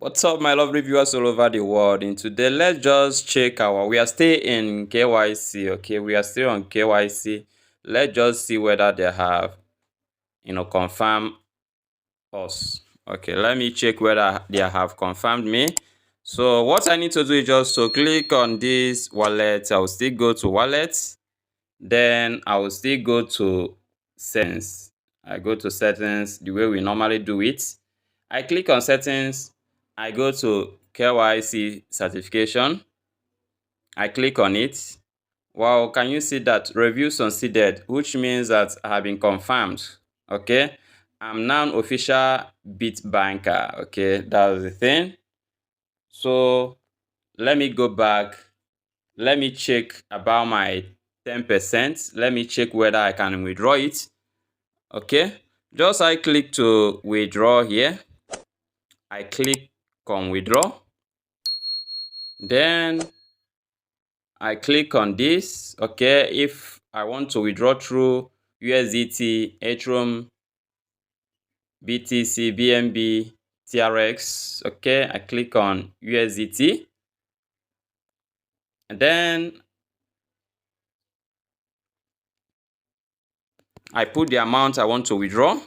What's up, my lovely viewers all over the world? And today let's just check we are still in KYC. Okay, we are still on KYC. Let's just see whether they have confirm us. Okay, let me check whether they have confirmed me. So what I need to do is just to click on this wallet. I will still go to wallet, then I will still go to settings. I go to settings the way we normally do it. I click on settings. I go to KYC certification. I click on it. Wow, can you see that review succeeded, which means that I have been confirmed. Okay, I'm now an official Bitbanker. Okay, that's the thing. So let me go back. Let me check about my 10%. Let me check whether I can withdraw it. Okay, just I click to withdraw here. I click on withdraw. Then I click on this. Okay, if I want to withdraw through USDT, Ethereum, BTC, BNB, TRX. Okay, I click on USDT. And then I put the amount I want to withdraw.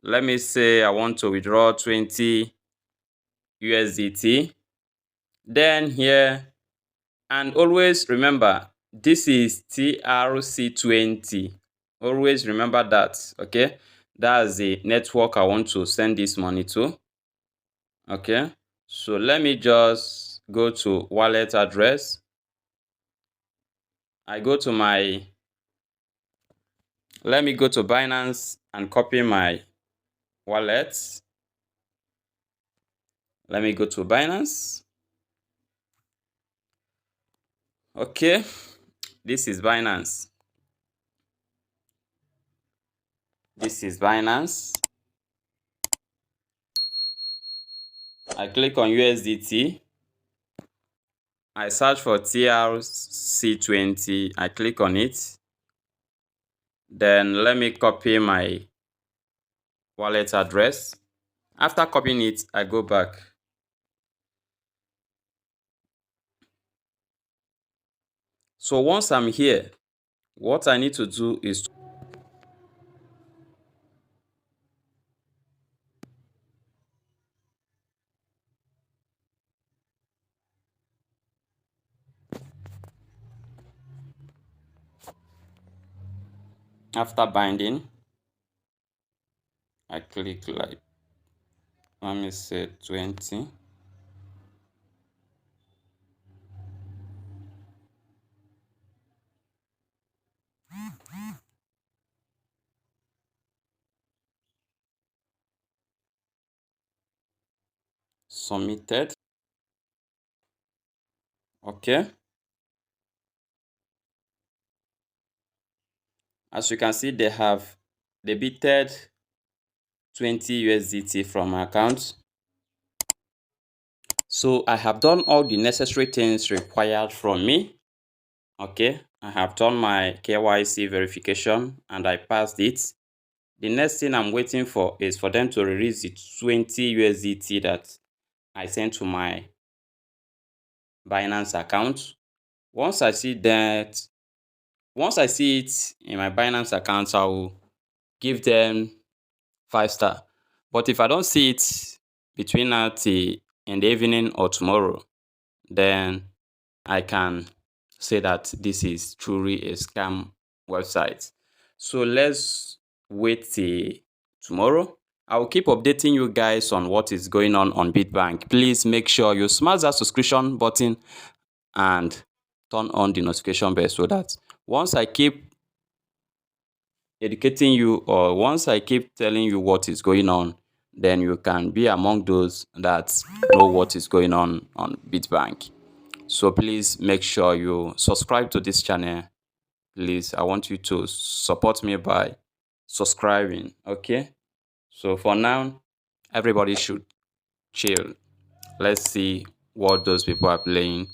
Let me say I want to withdraw 20 USDT. Then here, and always remember, this is TRC20. Always remember that, okay? That's the network I want to send this money to. Okay, so let me just go to wallet address. I go to let me go to Binance and copy my wallet. Let me go to Binance. Okay, this is Binance. This is Binance. I click on USDT. I search for TRC20. I click on it. Then let me copy my wallet address. After copying it, I go back. So once I'm here, what I need to do is after binding, I click like, let me say 20. Submitted. Okay. As you can see, they have debited 20 USDT from my account. So I have done all the necessary things required from me. Okay, I have done my KYC verification and I passed it. The next thing I'm waiting for is for them to release the 20 USDT that I sent to my Binance account. Once I see it in my Binance account, I will give them 5-star. But if I don't see it between now till in the evening or tomorrow, then I can say that this is truly a scam website. So let's wait till tomorrow. I will keep updating you guys on what is going on Bitbank. Please make sure you smash that subscription button and turn on the notification bell so that once I keep educating you or once I keep telling you what is going on, then you can be among those that know what is going on Bitbank. So please make sure you subscribe to this channel. Please, I want you to support me by subscribing. Okay, so for now, everybody should chill. Let's see what those people are playing